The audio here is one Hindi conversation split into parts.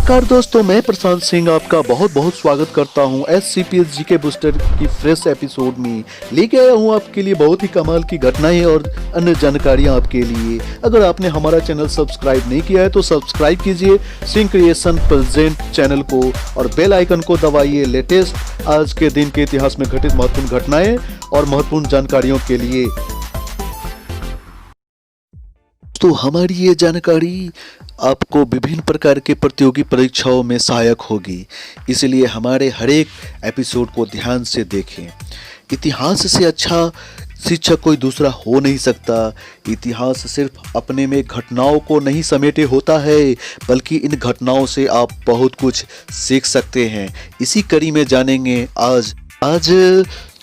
नमस्कार दोस्तों, मैं प्रशांत सिंह आपका बहुत बहुत स्वागत करता हूं SCPS जीके बूस्टर की फ्रेश एपिसोड में। लेके आया हूं आपके लिए बहुत ही कमाल की घटनाएं और अन्य जानकारियां आपके लिए। अगर आपने हमारा चैनल सब्सक्राइब नहीं किया है तो सब्सक्राइब कीजिए सिंह क्रिएशन प्रेजेंट चैनल को और बेल आइकन को दबाइए लेटेस्ट आज के दिन के इतिहास में घटित महत्वपूर्ण घटनाएं और महत्वपूर्ण जानकारियों के लिए। तो हमारी ये जानकारी आपको विभिन्न प्रकार के प्रतियोगी परीक्षाओं में सहायक होगी, इसलिए हमारे हर एक एपिसोड को ध्यान से देखें। इतिहास से अच्छा शिक्षक कोई दूसरा हो नहीं सकता। इतिहास सिर्फ अपने में घटनाओं को नहीं समेटे होता है, बल्कि इन घटनाओं से आप बहुत कुछ सीख सकते हैं। इसी कड़ी में जानेंगे आज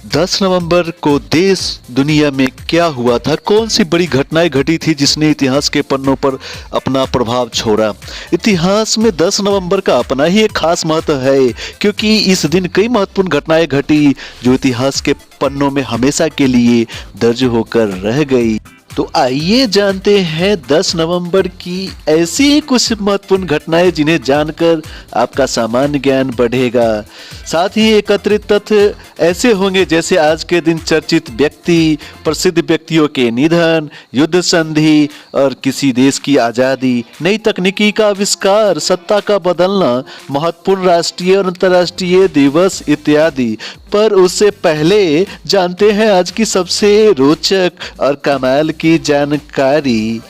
10 नवंबर को देश दुनिया में क्या हुआ था, कौन सी बड़ी घटनाएं घटी थी जिसने इतिहास के पन्नों पर अपना प्रभाव छोड़ा। इतिहास में 10 नवंबर का अपना ही एक खास महत्व है, क्योंकि इस दिन कई महत्वपूर्ण घटनाएं घटी जो इतिहास के पन्नों में हमेशा के लिए दर्ज होकर रह गई। तो आइए जानते हैं 10 नवंबर की ऐसी ही कुछ महत्वपूर्ण घटनाएं जिन्हें जानकर आपका सामान्य ज्ञान बढ़ेगा। साथ ही एकत्रित तथ्य ऐसे होंगे जैसे आज के दिन चर्चित व्यक्ति, प्रसिद्ध व्यक्तियों के निधन, युद्ध संधि और किसी देश की आज़ादी, नई तकनीकी का आविष्कार, सत्ता का बदलना, महत्वपूर्ण राष्ट्रीय और अंतर्राष्ट्रीय दिवस इत्यादि। पर उससे पहले जानते हैं आज की सबसे रोचक और कमाल की जानकारी।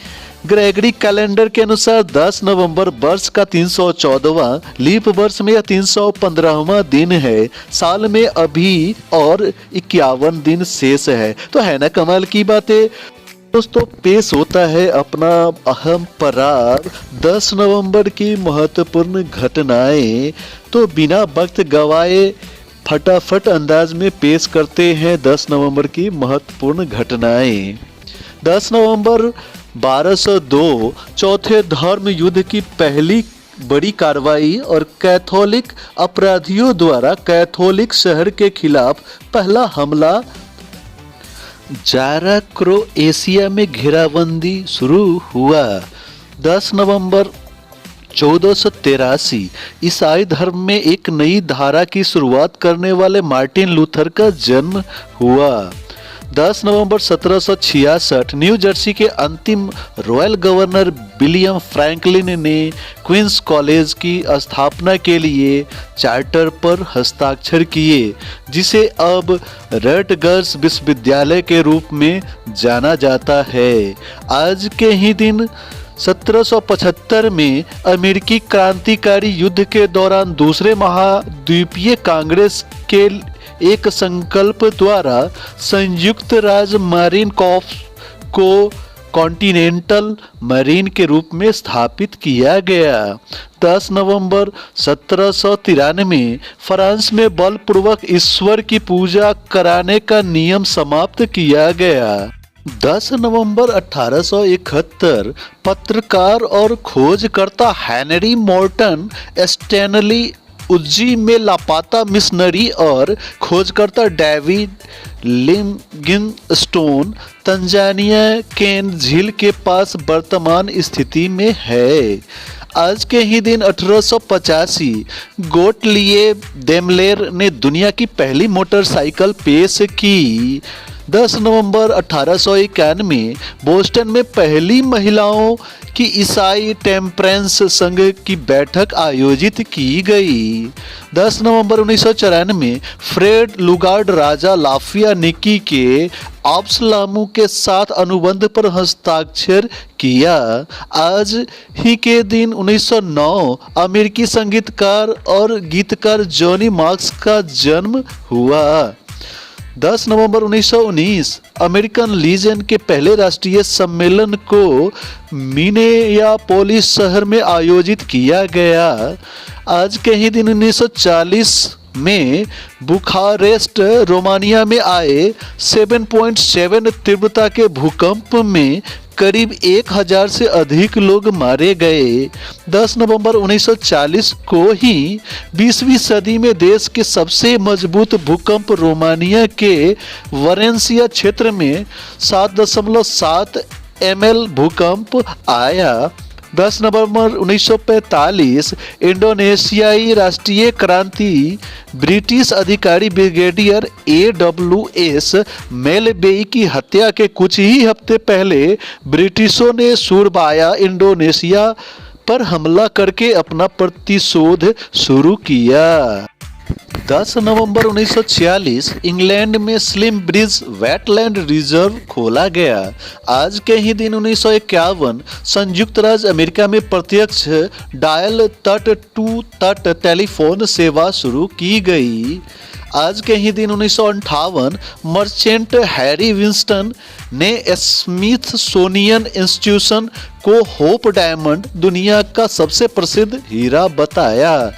ग्रेगरी कैलेंडर के अनुसार 10 नवंबर वर्ष का 314वां, लीप वर्ष में यह 315वां दिन है। साल में अभी और 51 दिन शेष है। तो है ना कमाल की बातें। दोस्तों, पेश होता है अपना अहम परार 10 नवंबर की महत्वपूर्ण घटनाएं। तो बिना वक्त गवाए फटाफट अंदाज में पेश करते हैं 10 नवंबर की महत्वपूर्ण घटनाएं। 10 नवंबर 1202 चौथे धर्म युद्ध की पहली बड़ी कार्रवाई और कैथोलिक अपराधियों द्वारा कैथोलिक शहर के खिलाफ पहला हमला। जारा क्रोएशिया में घेराबंदी शुरू हुआ। 10 नवंबर 1483 ईसाई धर्म में एक नई धारा की शुरुआत करने वाले मार्टिन लूथर का जन्म हुआ। 10 नवंबर 1766 न्यू जर्सी के अंतिम रॉयल गवर्नर विलियम फ्रैंकलिन ने क्वींस कॉलेज की स्थापना के लिए चार्टर पर हस्ताक्षर किए, जिसे अब रटगर्स विश्वविद्यालय के रूप में जाना जाता है। आज के ही दिन 1775 में अमेरिकी क्रांतिकारी युद्ध के दौरान दूसरे महाद्वीपीय कांग्रेस के एक संकल्प द्वारा संयुक्त राज्य मरीन कॉर्प्स को कॉन्टिनेंटल मरीन के रूप में स्थापित किया गया। 10 नवंबर 1793 फ्रांस में बलपूर्वक ईश्वर की पूजा कराने का नियम समाप्त किया गया। 10 नवंबर 1871 पत्रकार और खोजकर्ता हेनरी मॉर्टन स्टैनली उज्जी में लापता मिशनरी और खोजकर्ता डेविड लिविंगस्टोन तंजानिया केन झील के पास वर्तमान स्थिति में है। आज के ही दिन 1885 गोटलिएब डेमलेर ने दुनिया की पहली मोटरसाइकिल पेश की। 10 नवंबर 1891 में बोस्टन में पहली महिलाओं की ईसाई टेम्परेंस संघ की बैठक आयोजित की गई। 10 नवंबर 1994 में फ्रेड लुगार्ड राजा लाफिया निकी के अब्सलामू के साथ अनुबंध पर हस्ताक्षर किया। आज ही के दिन 1909 अमेरिकी संगीतकार और गीतकार जॉनी मार्क्स का जन्म हुआ। 10 नवंबर 1919 अमेरिकन लीजन के पहले राष्ट्रीय सम्मेलन को मिनेयापोलिस शहर में आयोजित किया गया। आज के ही दिन 1940 में बुखारेस्ट रोमानिया में आए 7.7 तीव्रता के भूकंप में करीब 1000 से अधिक लोग मारे गए। 10 नवंबर 1940 को ही 20वीं सदी में देश के सबसे मजबूत भूकंप रोमानिया के वरेंसिया क्षेत्र में 7.7 ML भूकंप आया। 10 नवंबर 1945 इंडोनेशियाई राष्ट्रीय क्रांति। ब्रिटिश अधिकारी ब्रिगेडियर AWS मेलबेई की हत्या के कुछ ही हफ्ते पहले ब्रिटिशों ने सुरबाया इंडोनेशिया पर हमला करके अपना प्रतिशोध शुरू किया। 10 नवंबर 1946 इंग्लैंड में स्लिम ब्रिज वेटलैंड रिजर्व खोला गया। आज के ही दिन 1951 संयुक्त राज्य अमेरिका में प्रत्यक्ष डायल तट टू तट टेलीफोन सेवा शुरू की गई। आज के ही दिन 1958 मर्चेंट हैरी विंस्टन ने स्मिथसोनियन इंस्टीट्यूशन को होप डायमंड दुनिया का सबसे प्रसिद्ध हीरा बताया।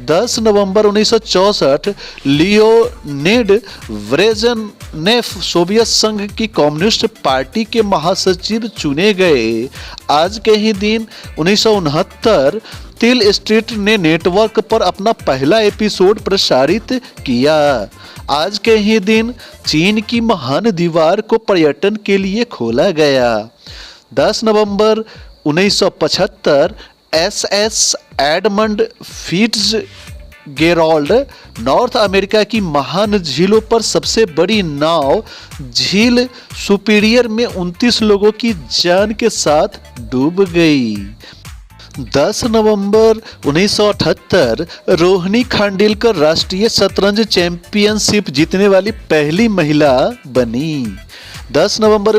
10 नवंबर 1964 लियोनिड ब्रेजनेफ सोवियत संघ की कम्युनिस्ट पार्टी के महासचिव चुने गए। आज के ही दिन 1969 टिल स्ट्रीट ने नेटवर्क पर अपना पहला एपिसोड प्रसारित किया। आज के ही दिन चीन की महान दीवार को पर्यटन के लिए खोला गया। 10 नवंबर 1975 SS Edmund Fitzgerald north America की महान झीलों पर सबसे बड़ी नाव झील सुपीरियर में 29 लोगों की जान के साथ डूब गई। 10 नवंबर 1978 रोहिणी खांडेलकर राष्ट्रीय शतरंज चैंपियनशिप जीतने वाली पहली महिला बनी। 10 नवंबर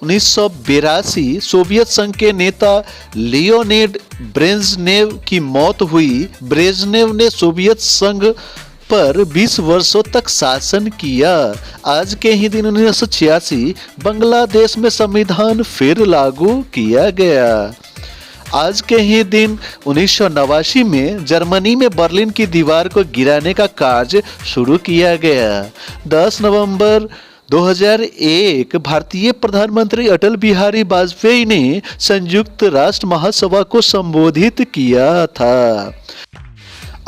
1982 सोवियत संघ के नेता लियोनिड ब्रेजनेव की मौत हुई। ब्रेजनेव ने सोवियत संघ पर 20 वर्षों तक शासन किया। आज के ही दिन 1986 बांग्लादेश में संविधान फिर लागू किया गया। आज के ही दिन 1989 में जर्मनी में बर्लिन की दीवार को गिराने का कार्य शुरू किया गया। 10 नवंबर 2001 भारतीय प्रधानमंत्री अटल बिहारी वाजपेयी ने संयुक्त राष्ट्र महासभा को संबोधित किया था।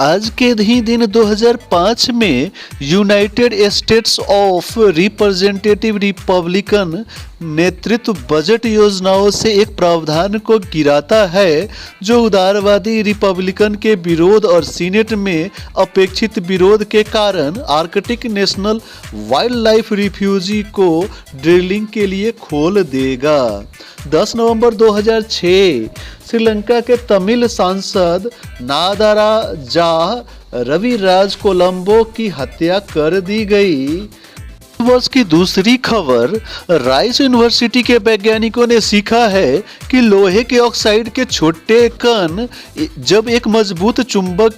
आज के ही दिन 2005 में United states of representative Republican नेतृत्व बजट योजनाओं से एक प्रावधान को गिराता है जो उदारवादी रिपब्लिकन के विरोध और सीनेट में अपेक्षित विरोध के कारण Arctic national wild life refugee को ड्रिलिंग के लिए खोल देगा। 10 नवंबर 2006 श्रीलंका के तमिल सांसद नादारा जाह रविराज कोलंबो की हत्या कर दी गई। वर्ष की दूसरी खबर, राइस यूनिवर्सिटी के वैज्ञानिकों ने सीखा है कि लोहे के ऑक्साइड के छोटे कण जब एक मजबूत चुंबक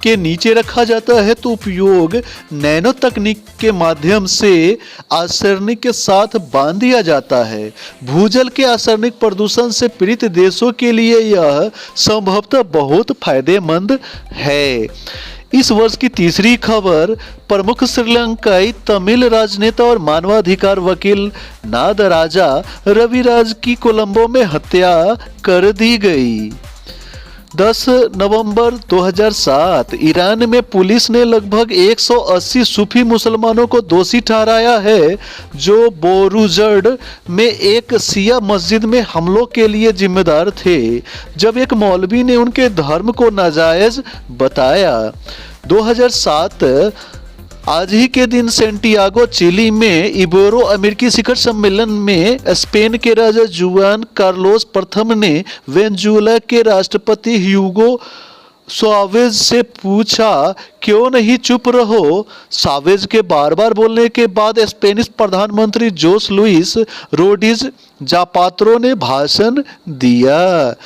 के नीचे रखा जाता है तो उपयोग नैनो तकनीक के माध्यम से आर्सेनिक के साथ बांध दिया जाता है। भूजल के आर्सेनिक प्रदूषण से पीड़ित देशों के लिए यह संभवतः बहुत फायदेमंद है। इस वर्ष की तीसरी खबर, प्रमुख श्रीलंकाई तमिल राजनेता और मानवाधिकार वकील नादराजा रविराज की कोलंबो में हत्या कर दी गई। 10 नवंबर 2007 ईरान में पुलिस ने लगभग 180 सूफी मुसलमानों को दोषी ठहराया है जो बोरुजर्ड में एक शिया मस्जिद में हमलों के लिए जिम्मेदार थे, जब एक मौलवी ने उनके धर्म को नाजायज बताया। 2007 आज ही के दिन सेंटियागो चिली में इबेरो अमेरिकी शिखर सम्मेलन में स्पेन के राजा जुआन कार्लोस प्रथम ने वेनेजुएला के राष्ट्रपति ह्यूगो सावेज से पूछा क्यों नहीं चुप रहो। सावेज के बार बार बोलने के बाद स्पेनिश प्रधानमंत्री जोस लुइस रोड्रिग्ज जापात्रो ने भाषण दिया।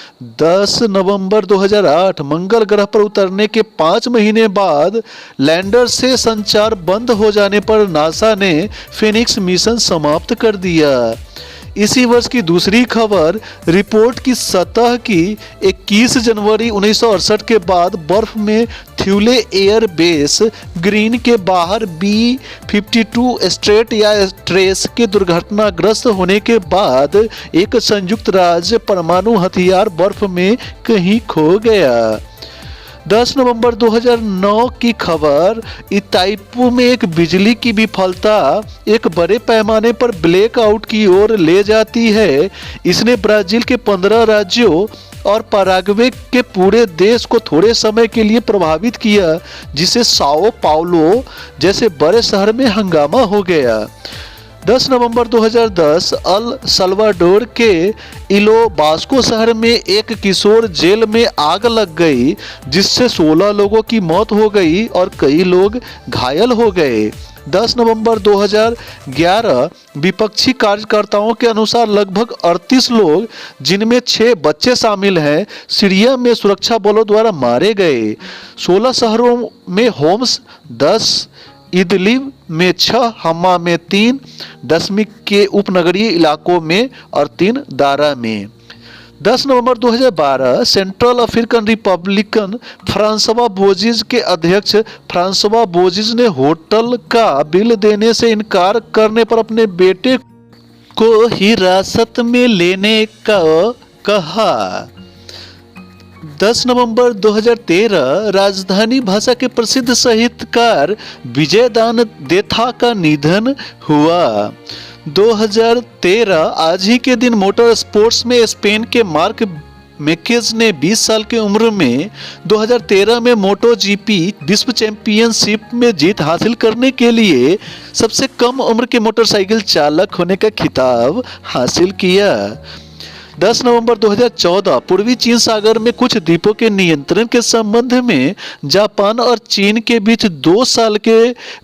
10 नवंबर 2008 मंगल ग्रह पर उतरने के 5 महीने बाद लैंडर से संचार बंद हो जाने पर नासा ने फिनिक्स मिशन समाप्त कर दिया। इसी वर्ष की दूसरी खबर, रिपोर्ट की सतह की 21 जनवरी 1968 के बाद बर्फ में थ्यूले एयर बेस ग्रीन के बाहर B-52 स्ट्रेट या ट्रेस के दुर्घटनाग्रस्त होने के बाद एक संयुक्त राज्य परमाणु हथियार बर्फ में कहीं खो गया। 10 नवंबर 2009 की खबर, इताइपू में एक बिजली की विफलता एक बड़े पैमाने पर ब्लैकआउट की ओर ले जाती है। इसने ब्राजील के 15 राज्यों और पैराग्वे के पूरे देश को थोड़े समय के लिए प्रभावित किया, जिससे साओ पाउलो जैसे बड़े शहर में हंगामा हो गया। 10 नवंबर 2010 अल सल्वाडोर के इलो बास्को शहर में एक किशोर जेल में आग लग गई, जिससे 16 लोगों की मौत हो गई और कई लोग घायल हो गए। 10 नवंबर 2011 विपक्षी कार्यकर्ताओं के अनुसार लगभग 38 लोग, जिनमें 6 बच्चे शामिल हैं, सीरिया में सुरक्षा बलों द्वारा मारे गए। 16 शहरों में होम्स 10, इदलिब में 6, हम्मा में 3, दशमिक के उपनगरीय इलाकों में और 3 दारा में। 10 नवंबर 2012 सेंट्रल अफ्रीकन रिपब्लिकन फ्रांसवा बोजिज के अध्यक्ष फ्रांसवा बोजिज ने होटल का बिल देने से इनकार करने पर अपने बेटे को हिरासत में लेने का कहा। 10 नवंबर 2013 राजधानी भाषा के प्रसिद्ध साहित्यकार विजयदान देथा का निधन हुआ। 2013 आज ही के दिन मोटर स्पोर्ट्स में स्पेन के मार्क मैकेज ने 20 साल की उम्र में 2013 में मोटो जीपी विश्व चैंपियनशिप में जीत हासिल करने के लिए सबसे कम उम्र के मोटरसाइकिल चालक होने का खिताब हासिल किया। 10 नवंबर 2014 पूर्वी चीन सागर में कुछ द्वीपों के नियंत्रण के संबंध में जापान और चीन के बीच 2 साल के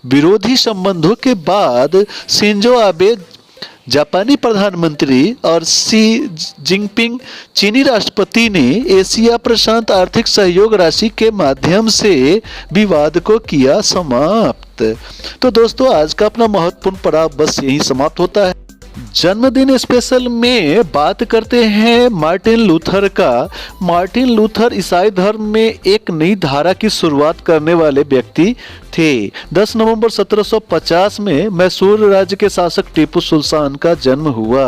विरोधी संबंधों के बाद शिंजो आबे जापानी प्रधानमंत्री और शी जिनपिंग चीनी राष्ट्रपति ने एशिया प्रशांत आर्थिक सहयोग राशि के माध्यम से विवाद को किया समाप्त। तो दोस्तों, आज का अपना महत्वपूर्ण पड़ाव बस यही समाप्त होता है। जन्मदिन स्पेशल में बात करते हैं मार्टिन लूथर का। मार्टिन लूथर ईसाई धर्म में एक नई धारा की शुरुआत करने वाले व्यक्ति थे। 10 नवंबर 1750 में मैसूर राज्य के शासक टीपू सुल्तान का जन्म हुआ।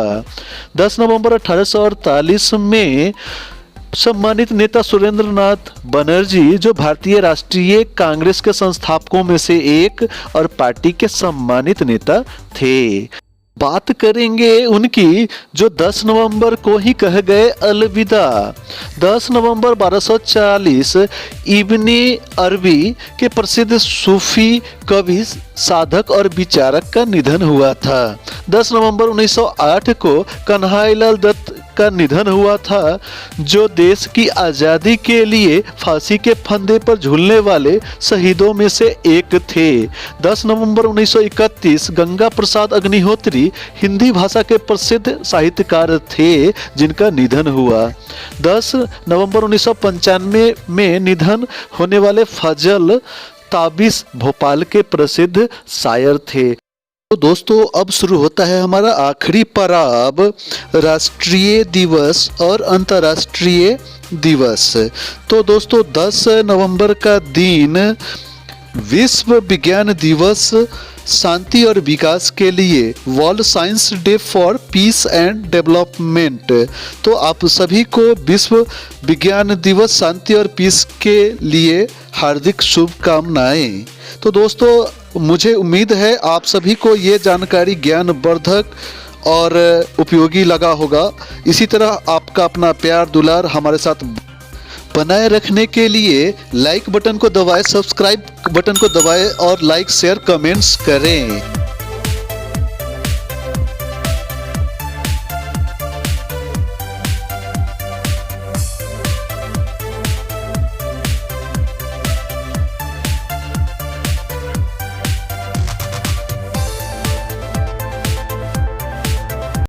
10 नवंबर 1848 में सम्मानित नेता सुरेंद्र नाथ बनर्जी, जो भारतीय राष्ट्रीय कांग्रेस के संस्थापकों में से एक और पार्टी के सम्मानित नेता थे। बात करेंगे उनकी जो 10 नवंबर को ही कह गए अलविदा। 10 नवंबर 1240 इब्ने अरबी के प्रसिद्ध सूफी कवि, साधक और विचारक का निधन हुआ था। 10 नवंबर 1908 को कन्हैयालाल दत्त का निधन हुआ था, जो देश की आज़ादी के लिए फांसी के फंदे पर झूलने वाले शहीदों में से एक थे। 10 नवंबर 1931 गंगा प्रसाद अग्निहोत्री हिंदी भाषा के प्रसिद्ध साहित्यकार थे, जिनका निधन हुआ। 10 नवंबर 1995 में निधन होने वाले फजल ताबिश भोपाल के प्रसिद्ध शायर थे। तो दोस्तों, अब शुरू होता है हमारा आखिरी पड़ाव, राष्ट्रीय दिवस और अंतर्राष्ट्रीय दिवस। तो दोस्तों, 10 नवंबर का दिन विश्व विज्ञान दिवस, शांति और विकास के लिए, world science day for piece and development. तो आप सभी को विश्व विज्ञान दिवस, शांति और पीस के लिए हार्दिक शुभकामनाएं। तो दोस्तों, मुझे उम्मीद है आप सभी को ये जानकारी ज्ञानवर्धक और उपयोगी लगा होगा। इसी तरह आपका अपना प्यार दुलार हमारे साथ बनाए रखने के लिए लाइक बटन को दबाएं, सब्सक्राइब बटन को दबाएं और लाइक शेयर कमेंट्स करें।